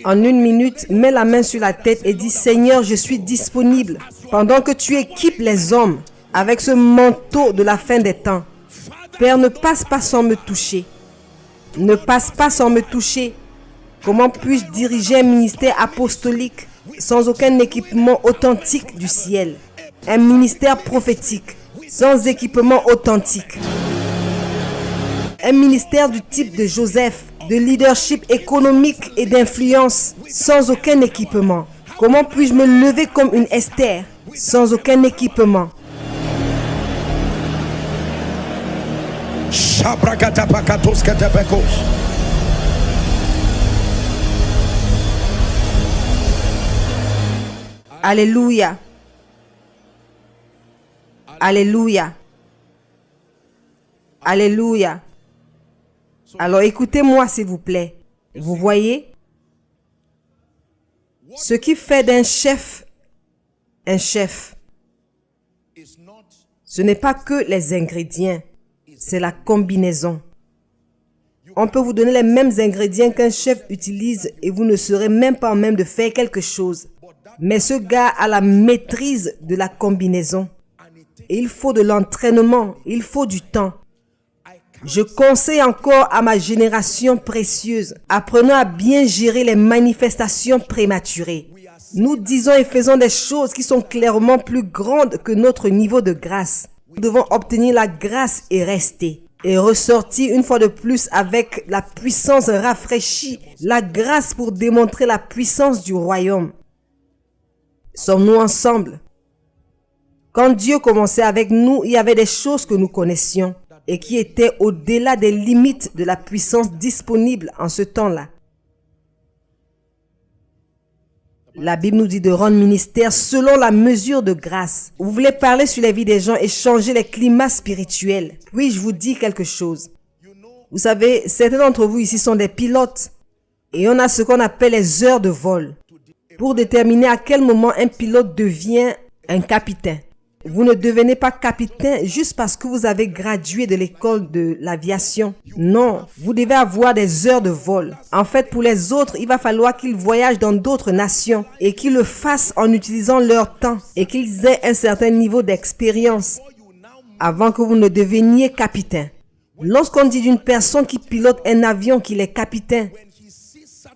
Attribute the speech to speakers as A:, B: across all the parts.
A: En 1 minute, mets la main sur la tête et dis « Seigneur, je suis disponible. » Pendant que tu équipes les hommes avec ce manteau de la fin des temps. Père, ne passe pas sans me toucher. Ne passe pas sans me toucher. Comment puis-je diriger un ministère apostolique sans aucun équipement authentique du ciel? Un ministère prophétique sans équipement authentique. Un ministère du type de Joseph, de leadership économique et d'influence sans aucun équipement. Comment puis-je me lever comme une Esther sans aucun équipement? Alléluia. Alléluia. Alléluia. Alors écoutez-moi s'il vous plaît. Vous voyez? Ce qui fait d'un chef un chef, ce n'est pas que les ingrédients, c'est la combinaison. On peut vous donner les mêmes ingrédients qu'un chef utilise et vous ne serez même pas en même de faire quelque chose. Mais ce gars a la maîtrise de la combinaison. Et il faut de l'entraînement, il faut du temps. Je conseille encore à ma génération précieuse, apprenons à bien gérer les manifestations prématurées. Nous disons et faisons des choses qui sont clairement plus grandes que notre niveau de grâce. Nous devons obtenir la grâce et rester. Et ressortir une fois de plus avec la puissance rafraîchie, la grâce pour démontrer la puissance du royaume. Sommes-nous ensemble? Quand Dieu commençait avec nous, il y avait des choses que nous connaissions et qui étaient au-delà des limites de la puissance disponible en ce temps-là. La Bible nous dit de rendre ministère selon la mesure de grâce. Vous voulez parler sur la vie des gens et changer les climats spirituels. Puis-je vous dire quelque chose? Vous savez, certains d'entre vous ici sont des pilotes et on a ce qu'on appelle les heures de vol pour déterminer à quel moment un pilote devient un capitaine. Vous ne devenez pas capitaine juste parce que vous avez gradué de l'école de l'aviation. Non, vous devez avoir des heures de vol. En fait, pour les autres, il va falloir qu'ils voyagent dans d'autres nations et qu'ils le fassent en utilisant leur temps et qu'ils aient un certain niveau d'expérience avant que vous ne deveniez capitaine. Lorsqu'on dit d'une personne qui pilote un avion qu'il est capitaine,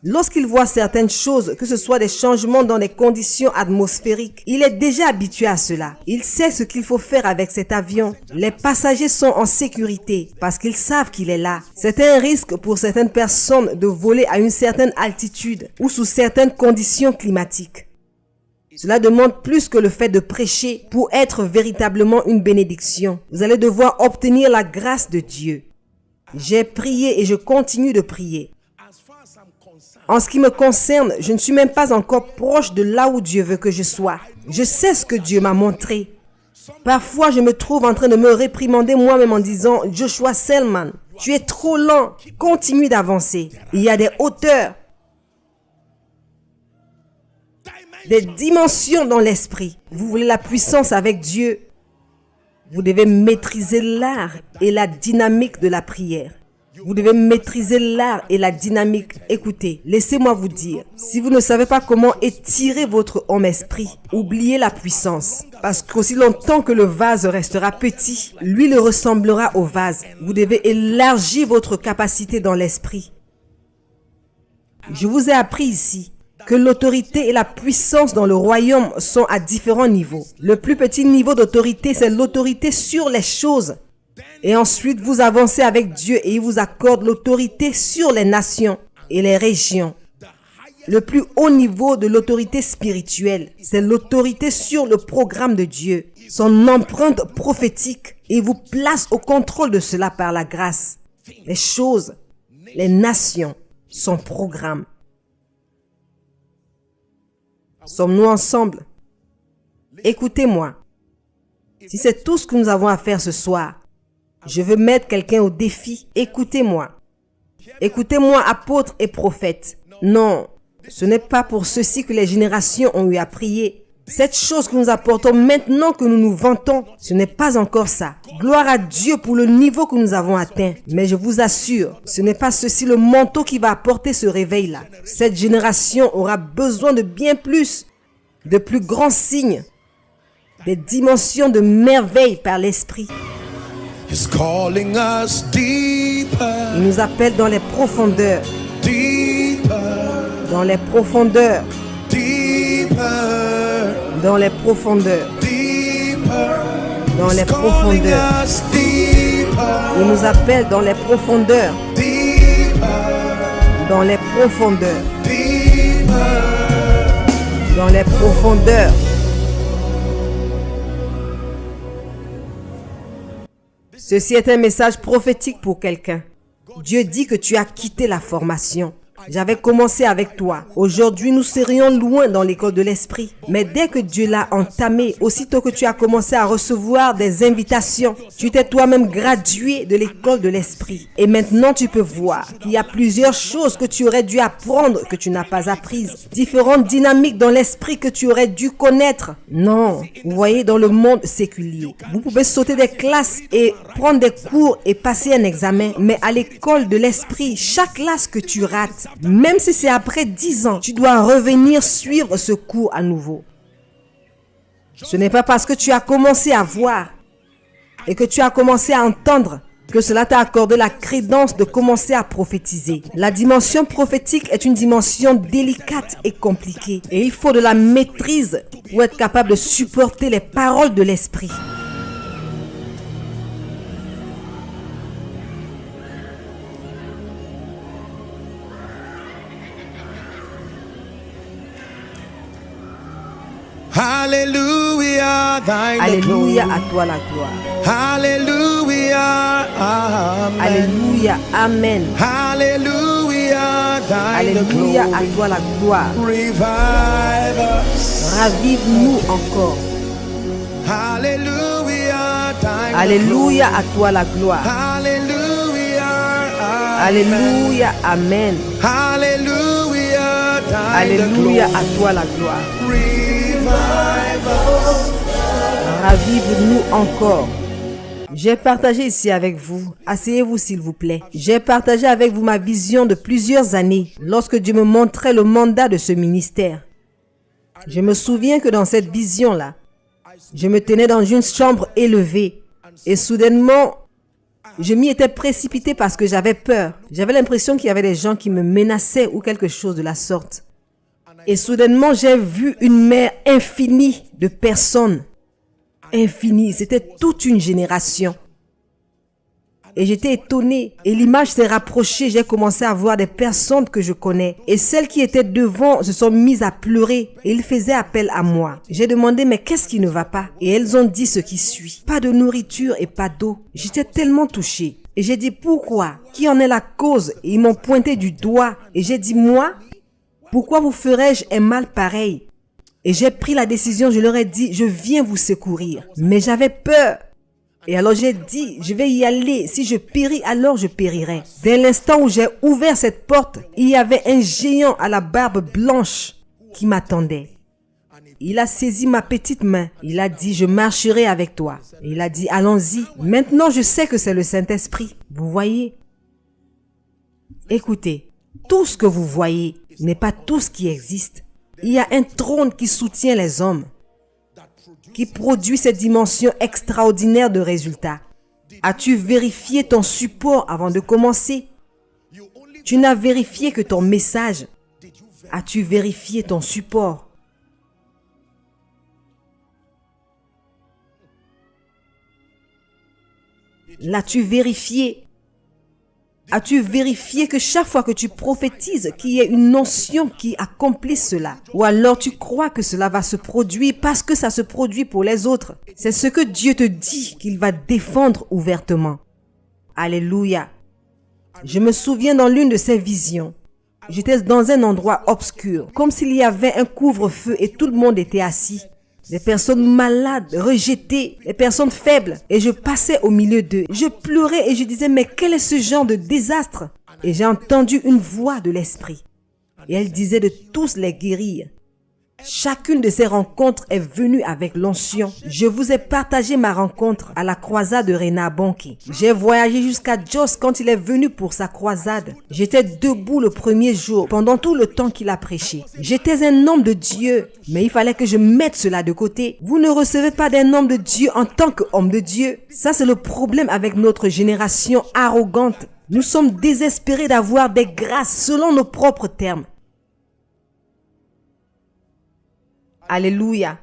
A: lorsqu'il voit certaines choses, que ce soit des changements dans les conditions atmosphériques, il est déjà habitué à cela. Il sait ce qu'il faut faire avec cet avion. Les passagers sont en sécurité parce qu'ils savent qu'il est là. C'est un risque pour certaines personnes de voler à une certaine altitude ou sous certaines conditions climatiques. Cela demande plus que le fait de prêcher pour être véritablement une bénédiction. Vous allez devoir obtenir la grâce de Dieu. J'ai prié et je continue de prier. En ce qui me concerne, je ne suis même pas encore proche de là où Dieu veut que je sois. Je sais ce que Dieu m'a montré. Parfois, je me trouve en train de me réprimander moi-même en disant « Joshua Selman, tu es trop lent, continue d'avancer. » Il y a des hauteurs, des dimensions dans l'esprit. Vous voulez la puissance avec Dieu. Vous devez maîtriser l'art et la dynamique de la prière. Vous devez maîtriser l'art et la dynamique. Écoutez, laissez-moi vous dire, si vous ne savez pas comment étirer votre homme-esprit, oubliez la puissance. Parce qu'aussi longtemps que le vase restera petit, l'huile ressemblera au vase. Vous devez élargir votre capacité dans l'esprit. Je vous ai appris ici que l'autorité et la puissance dans le royaume sont à différents niveaux. Le plus petit niveau d'autorité, c'est l'autorité sur les choses. Et ensuite, vous avancez avec Dieu et il vous accorde l'autorité sur les nations et les régions. Le plus haut niveau de l'autorité spirituelle, c'est l'autorité sur le programme de Dieu, son empreinte prophétique, et il vous place au contrôle de cela par la grâce. Les choses, les nations, son programme. Sommes-nous ensemble? Écoutez-moi. Si c'est tout ce que nous avons à faire ce soir, je veux mettre quelqu'un au défi. Écoutez-moi. Écoutez-moi, apôtres et prophètes. Non, ce n'est pas pour ceci que les générations ont eu à prier. Cette chose que nous apportons maintenant que nous nous vantons, ce n'est pas encore ça. Gloire à Dieu pour le niveau que nous avons atteint. Mais je vous assure, ce n'est pas ceci le manteau qui va apporter ce réveil-là. Cette génération aura besoin de bien plus, de plus grands signes, des dimensions de merveille par l'Esprit.
B: He's calling us deeper,
A: Il nous appelle dans les profondeurs,
B: deeper,
A: dans les profondeurs,
B: deeper,
A: dans les profondeurs,
B: deeper.
A: dans les
B: He's calling
A: profondeurs.
B: us deeper,
A: Il nous appelle dans les profondeurs,
B: deeper,
A: dans les profondeurs,
B: deeper.
A: dans les profondeurs. Ceci est un message prophétique pour quelqu'un. Dieu dit que tu as quitté la formation. J'avais commencé avec toi. Aujourd'hui, nous serions loin dans l'école de l'esprit. Mais dès que Dieu l'a entamé, aussitôt que tu as commencé à recevoir des invitations, tu t'es toi-même gradué de l'école de l'esprit. Et maintenant, tu peux voir qu'il y a plusieurs choses que tu aurais dû apprendre que tu n'as pas apprises. Différentes dynamiques dans l'esprit que tu aurais dû connaître. Non, vous voyez, dans le monde séculier, vous pouvez sauter des classes et prendre des cours et passer un examen. Mais à l'école de l'esprit, chaque classe que tu rates, même si c'est après 10 ans, tu dois revenir suivre ce cours à nouveau. Ce n'est pas parce que tu as commencé à voir et que tu as commencé à entendre que cela t'a accordé la crédence de commencer à prophétiser. La dimension prophétique est une dimension délicate et compliquée. Et il faut de la maîtrise pour être capable de supporter les paroles de l'esprit.
B: Hallelujah, thine the
A: Alléluia,
B: glory.
A: à toi la gloire.
B: Hallelujah, amen.
A: Alléluia, amen.
B: Hallelujah, thine the
A: Alléluia, à
B: glory.
A: toi la gloire.
B: Revive us.
A: Ravive-nous encore.
B: Hallelujah, thine the
A: Alléluia,
B: glory.
A: à toi la gloire.
B: Hallelujah, amen.
A: Alléluia, amen.
B: Hallelujah, thine the
A: Alléluia,
B: glory.
A: à toi la gloire.
B: Revive us.
A: Ravive-nous encore. J'ai partagé ici avec vous. Asseyez-vous s'il vous plaît. J'ai partagé avec vous ma vision de plusieurs années lorsque Dieu me montrait le mandat de ce ministère. Je me souviens que dans cette vision-là, je me tenais dans une chambre élevée et soudainement, je m'y étais précipité parce que j'avais peur. J'avais l'impression qu'il y avait des gens qui me menaçaient ou quelque chose de la sorte. Et soudainement, j'ai vu une mer infinie de personnes. Infinie, c'était toute une génération. Et j'étais étonnée. Et l'image s'est rapprochée. J'ai commencé à voir des personnes que je connais. Et celles qui étaient devant se sont mises à pleurer. Et ils faisaient appel à moi. J'ai demandé, mais qu'est-ce qui ne va pas? Et elles ont dit ce qui suit. Pas de nourriture et pas d'eau. J'étais tellement touchée. Et j'ai dit, pourquoi? Qui en est la cause? Et ils m'ont pointé du doigt. Et j'ai dit, moi? Pourquoi vous ferais-je un mal pareil? Et j'ai pris la décision, je leur ai dit, je viens vous secourir. Mais j'avais peur. Et alors j'ai dit, je vais y aller. Si je péris, alors je périrai. Dès l'instant où j'ai ouvert cette porte, il y avait un géant à la barbe blanche qui m'attendait. Il a saisi ma petite main. Il a dit, je marcherai avec toi. Et il a dit, allons-y. Maintenant, je sais que c'est le Saint-Esprit. Vous voyez? Écoutez, tout ce que vous voyez n'est pas tout ce qui existe. Il y a un trône qui soutient les hommes, qui produit cette dimension extraordinaire de résultats. As-tu vérifié ton support avant de commencer? Tu n'as vérifié que ton message. As-tu vérifié ton support? L'as-tu vérifié? As-tu vérifié que chaque fois que tu prophétises, qu'il y ait une notion qui accomplisse cela? Ou alors tu crois que cela va se produire parce que ça se produit pour les autres? C'est ce que Dieu te dit qu'il va défendre ouvertement. Alléluia. Je me souviens dans l'une de ces visions. J'étais dans un endroit obscur, comme s'il y avait un couvre-feu et tout le monde était assis. Des personnes malades, rejetées, des personnes faibles. Et je passais au milieu d'eux. Je pleurais et je disais, mais quel est ce genre de désastre? Et j'ai entendu une voix de l'esprit. Et elle disait de tous les guérir. Chacune de ces rencontres est venue avec l'onction. Je vous ai partagé ma rencontre à la croisade de Reinhard Bonnke. J'ai voyagé jusqu'à Jos quand il est venu pour sa croisade. J'étais debout le premier jour pendant tout le temps qu'il a prêché. J'étais un homme de Dieu, mais il fallait que je mette cela de côté. Vous ne recevez pas d'un homme de Dieu en tant qu'homme de Dieu. Ça, c'est le problème avec notre génération arrogante. Nous sommes désespérés d'avoir des grâces selon nos propres termes. Alléluia.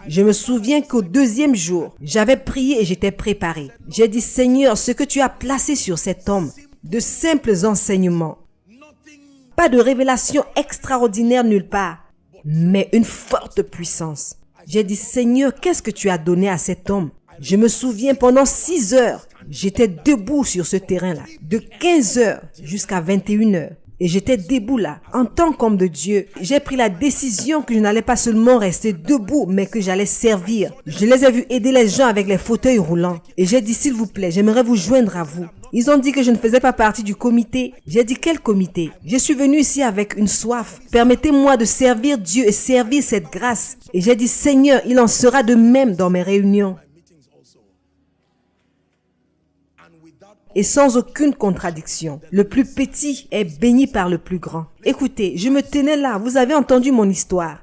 A: Je me souviens qu'au deuxième jour, j'avais prié et j'étais préparé. J'ai dit, Seigneur, ce que tu as placé sur cet homme, de simples enseignements, pas de révélation extraordinaire nulle part, mais une forte puissance. J'ai dit, Seigneur, qu'est-ce que tu as donné à cet homme? Je me souviens, pendant 6 heures, j'étais debout sur ce terrain-là, de 15 heures jusqu'à 21 heures. Et j'étais debout là, en tant qu'homme de Dieu. J'ai pris la décision que je n'allais pas seulement rester debout, mais que j'allais servir. Je les ai vus aider les gens avec les fauteuils roulants. Et j'ai dit, s'il vous plaît, j'aimerais vous joindre à vous. Ils ont dit que je ne faisais pas partie du comité. J'ai dit, quel comité? Je suis venu ici avec une soif. Permettez-moi de servir Dieu et servir cette grâce. Et j'ai dit, Seigneur, il en sera de même dans mes réunions. Et sans aucune contradiction, le plus petit est béni par le plus grand. Écoutez, je me tenais là, vous avez entendu mon histoire.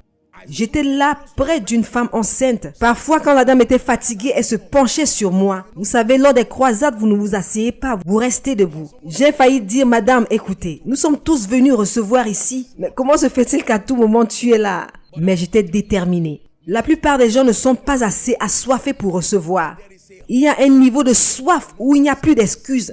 A: J'étais là près d'une femme enceinte. Parfois, quand la dame était fatiguée, elle se penchait sur moi. Vous savez, lors des croisades, vous ne vous asseyez pas, vous restez debout. J'ai failli dire, madame, écoutez, nous sommes tous venus recevoir ici. Mais comment se fait-il qu'à tout moment tu es là? Mais j'étais déterminée. La plupart des gens ne sont pas assez assoiffés pour recevoir. Il y a un niveau de soif où il n'y a plus d'excuses.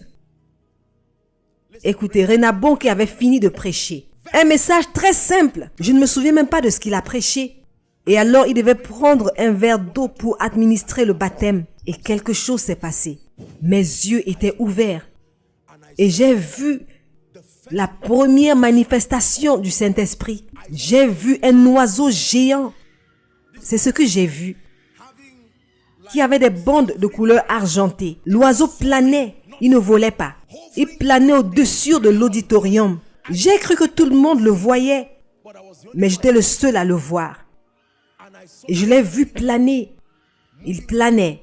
A: Écoutez, Reinhard Bonnke avait fini de prêcher. Un message très simple. Je ne me souviens même pas de ce qu'il a prêché. Et alors, il devait prendre un verre d'eau pour administrer le baptême. Et quelque chose s'est passé. Mes yeux étaient ouverts. Et j'ai vu la première manifestation du Saint-Esprit. J'ai vu un oiseau géant. C'est ce que j'ai vu. Qui avait des bandes de couleur argentée. L'oiseau planait, il ne volait pas. Il planait au-dessus de l'auditorium. J'ai cru que tout le monde le voyait, mais j'étais le seul à le voir. Et je l'ai vu planer. Il planait.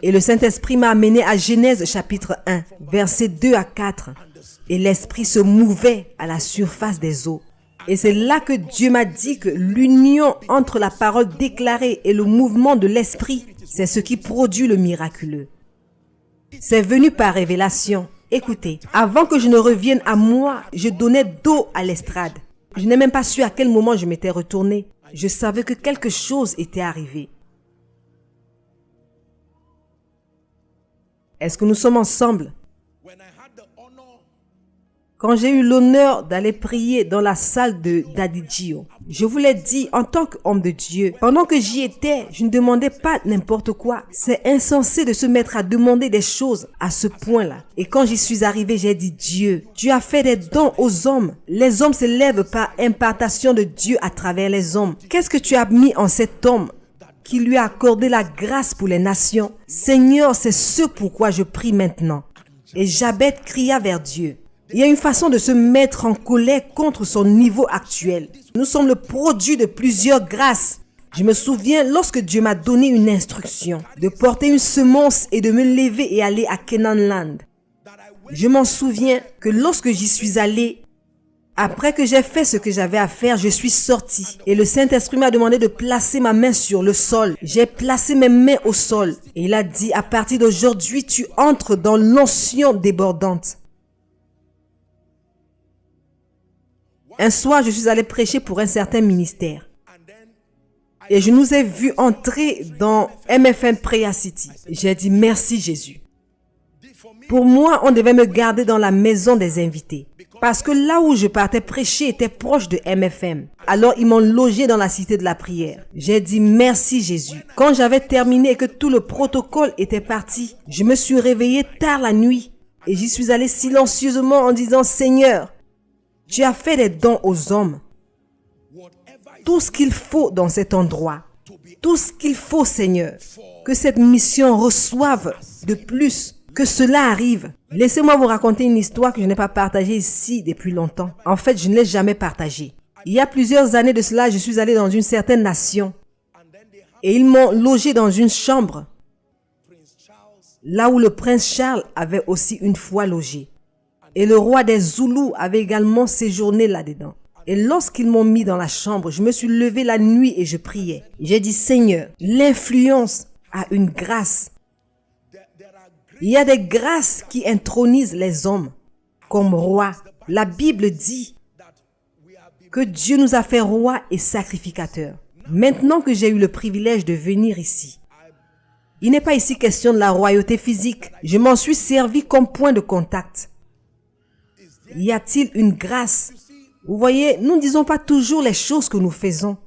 A: Et le Saint-Esprit m'a amené à Genèse chapitre 1, versets 2 à 4. Et l'Esprit se mouvait à la surface des eaux. Et c'est là que Dieu m'a dit que l'union entre la parole déclarée et le mouvement de l'Esprit, c'est ce qui produit le miraculeux. C'est venu par révélation. Écoutez, avant que je ne revienne à moi, je donnais dos à l'estrade. Je n'ai même pas su à quel moment je m'étais retourné. Je savais que quelque chose était arrivé. Est-ce que nous sommes ensemble? Quand j'ai eu l'honneur d'aller prier dans la salle de Daddy Gio, je vous l'ai dit en tant qu'homme de Dieu, pendant que j'y étais, je ne demandais pas n'importe quoi. C'est insensé de se mettre à demander des choses à ce point-là. Et quand j'y suis arrivé, j'ai dit, Dieu, tu as fait des dons aux hommes. Les hommes s'élèvent par impartation de Dieu à travers les hommes. Qu'est-ce que tu as mis en cet homme qui lui a accordé la grâce pour les nations? Seigneur, c'est ce pourquoi je prie maintenant. Et Jabez cria vers Dieu. Il y a une façon de se mettre en colère contre son niveau actuel. Nous sommes le produit de plusieurs grâces. Je me souviens lorsque Dieu m'a donné une instruction de porter une semence et de me lever et aller à Canaan Land. Je m'en souviens que lorsque j'y suis allé, après que j'ai fait ce que j'avais à faire, je suis sorti. Et le Saint-Esprit m'a demandé de placer ma main sur le sol. J'ai placé mes mains au sol. Et il a dit, à partir d'aujourd'hui, tu entres dans l'onction débordante. Un soir, je suis allé prêcher pour un certain ministère. Et je nous ai vus entrer dans MFM Prayer City. J'ai dit merci Jésus. Pour moi, on devait me garder dans la maison des invités. Parce que là où je partais prêcher était proche de MFM. Alors ils m'ont logé dans la cité de la prière. J'ai dit merci Jésus. Quand j'avais terminé et que tout le protocole était parti, je me suis réveillé tard la nuit. Et j'y suis allé silencieusement en disant Seigneur, tu as fait des dons aux hommes. Tout ce qu'il faut dans cet endroit. Tout ce qu'il faut, Seigneur. Que cette mission reçoive de plus. Que cela arrive. Laissez-moi vous raconter une histoire que je n'ai pas partagée ici depuis longtemps. En fait, je ne l'ai jamais partagée. Il y a plusieurs années de cela, je suis allé dans une certaine nation et ils m'ont logé dans une chambre là où le prince Charles avait aussi une fois logé. Et le roi des Zoulous avait également séjourné là-dedans. Et lorsqu'ils m'ont mis dans la chambre, je me suis levé la nuit et je priais. J'ai dit, Seigneur, l'influence a une grâce. Il y a des grâces qui intronisent les hommes comme rois. La Bible dit que Dieu nous a fait rois et sacrificateurs. Maintenant que j'ai eu le privilège de venir ici, il n'est pas ici question de la royauté physique. Je m'en suis servi comme point de contact. Y a-t-il une grâce? Vous voyez, nous ne disons pas toujours les choses que nous faisons.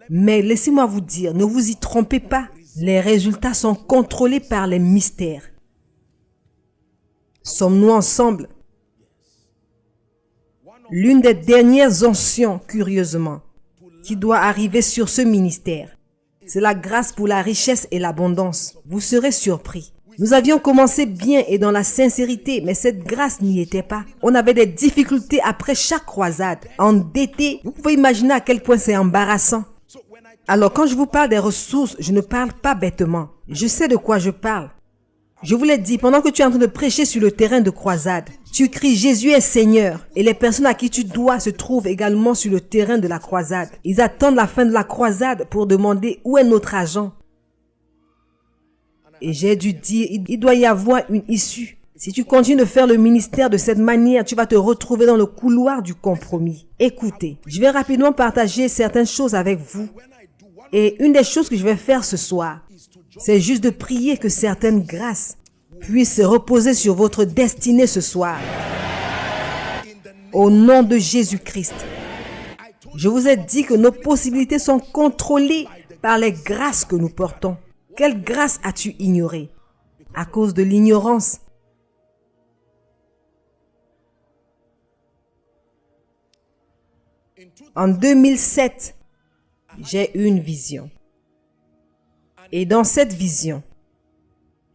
A: Mais laissez-moi vous dire, ne vous y trompez pas. Les résultats sont contrôlés par les mystères. Sommes-nous ensemble? L'une des dernières onctions, curieusement, qui doit arriver sur ce ministère, c'est la grâce pour la richesse et l'abondance. Vous serez surpris. Nous avions commencé bien et dans la sincérité, mais cette grâce n'y était pas. On avait des difficultés après chaque croisade. Endettés, vous pouvez imaginer à quel point c'est embarrassant. Alors quand je vous parle des ressources, je ne parle pas bêtement. Je sais de quoi je parle. Je vous l'ai dit, pendant que tu es en train de prêcher sur le terrain de croisade, tu cries Jésus est Seigneur et les personnes à qui tu dois se trouvent également sur le terrain de la croisade. Ils attendent la fin de la croisade pour demander où est notre argent. Et j'ai dû dire, il doit y avoir une issue. Si tu continues de faire le ministère de cette manière, tu vas te retrouver dans le couloir du compromis. Écoutez, je vais rapidement partager certaines choses avec vous. Et une des choses que je vais faire ce soir, c'est juste de prier que certaines grâces puissent se reposer sur votre destinée ce soir. Au nom de Jésus-Christ. Je vous ai dit que nos possibilités sont contrôlées par les grâces que nous portons. Quelle grâce as-tu ignorée? À cause de l'ignorance. En 2007, j'ai eu une vision. Et dans cette vision,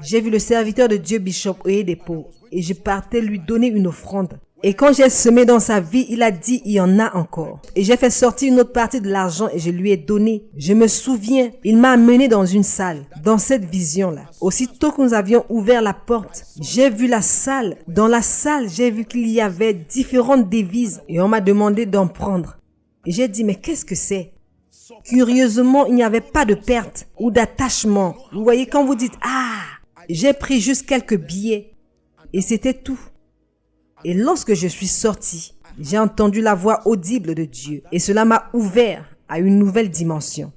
A: j'ai vu le serviteur de Dieu, Bishop Oyedepo, et je partais lui donner une offrande. Et quand j'ai semé dans sa vie, il a dit, il y en a encore. Et j'ai fait sortir une autre partie de l'argent et je lui ai donné. Je me souviens, il m'a amené dans une salle, dans cette vision-là. Aussitôt que nous avions ouvert la porte, j'ai vu la salle. Dans la salle, j'ai vu qu'il y avait différentes devises et on m'a demandé d'en prendre. Et j'ai dit, mais qu'est-ce que c'est? Curieusement, il n'y avait pas de perte ou d'attachement. Vous voyez, quand vous dites, j'ai pris juste quelques billets et c'était tout. Et lorsque je suis sorti, j'ai entendu la voix audible de Dieu et cela m'a ouvert à une nouvelle dimension.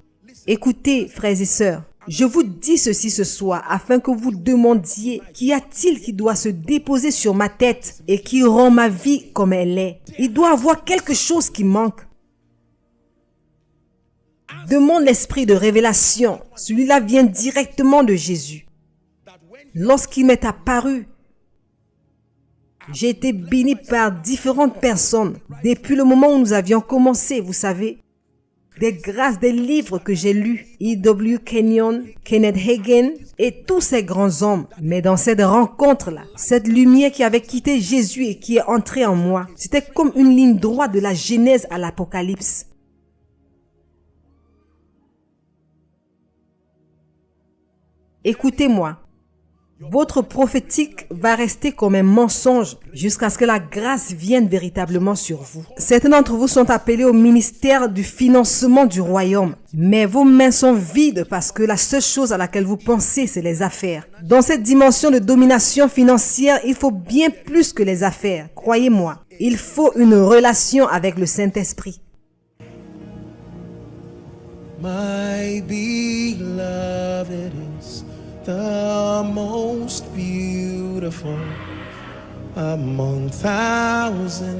A: Écoutez, frères et sœurs, je vous dis ceci ce soir afin que vous demandiez qu'y a-t-il qui doit se déposer sur ma tête et qui rend ma vie comme elle est. Il doit y avoir quelque chose qui manque. Demande l'esprit de révélation. Celui-là vient directement de Jésus. Lorsqu'il m'est apparu, j'ai été béni par différentes personnes depuis le moment où nous avions commencé, vous savez. Des grâces, des livres que j'ai lus, E.W. Kenyon, Kenneth Hagin et tous ces grands hommes. Mais dans cette rencontre-là, cette lumière qui avait quitté Jésus et qui est entrée en moi, c'était comme une ligne droite de la Genèse à l'Apocalypse. Écoutez-moi. Votre prophétique va rester comme un mensonge jusqu'à ce que la grâce vienne véritablement sur vous. Certains d'entre vous sont appelés au ministère du financement du royaume, mais vos mains sont vides parce que la seule chose à laquelle vous pensez, c'est les affaires. Dans cette dimension de domination financière, il faut bien plus que les affaires, croyez-moi. Il faut une relation avec le Saint-Esprit.
B: My beloved is the most beautiful among thousands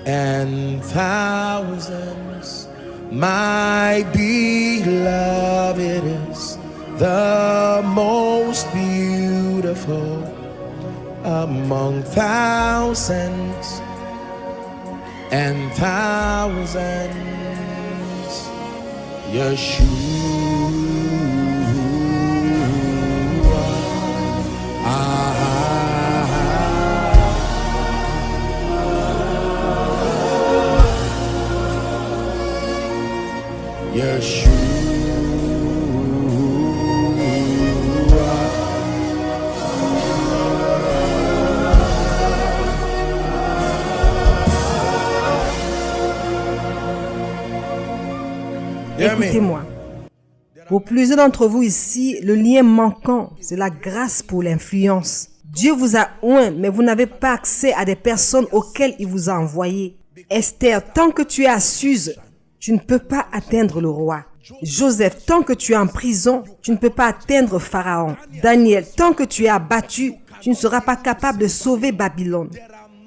B: and thousands. My beloved is the most beautiful among thousands and thousands. Yeshua. Yeshua. Hear me?
A: Écoutez-moi. Pour plusieurs d'entre vous ici, le lien manquant, c'est la grâce pour l'influence. Dieu vous a oint, mais vous n'avez pas accès à des personnes auxquelles il vous a envoyé. Esther, tant que tu es à Suse, tu ne peux pas atteindre le roi. Joseph, tant que tu es en prison, tu ne peux pas atteindre Pharaon. Daniel, tant que tu es abattu, tu ne seras pas capable de sauver Babylone.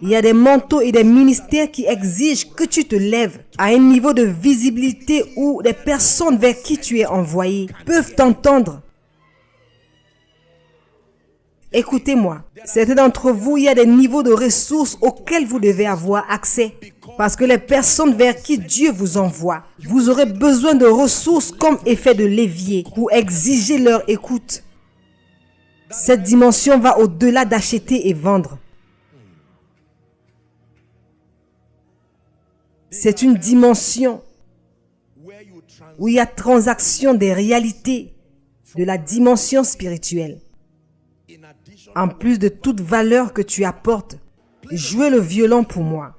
A: Il y a des manteaux et des ministères qui exigent que tu te lèves à un niveau de visibilité où les personnes vers qui tu es envoyé peuvent t'entendre. Écoutez-moi, certains d'entre vous, il y a des niveaux de ressources auxquels vous devez avoir accès. Parce que les personnes vers qui Dieu vous envoie, vous aurez besoin de ressources comme effet de levier pour exiger leur écoute. Cette dimension va au-delà d'acheter et vendre. C'est une dimension où il y a transaction des réalités de la dimension spirituelle. En plus de toute valeur que tu apportes, jouez le violon pour moi.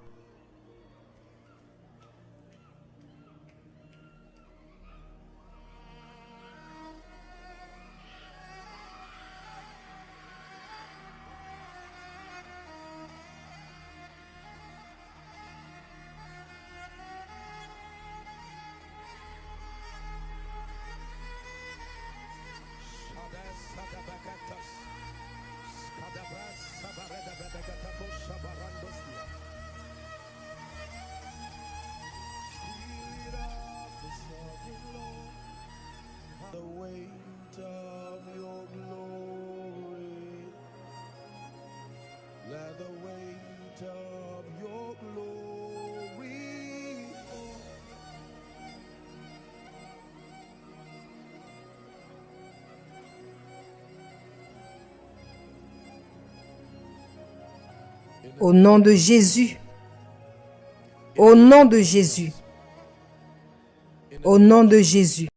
B: The weight of your glory, let the weight of your glory fall.
A: Au nom de Jésus. Au nom de Jésus. Au nom de Jésus.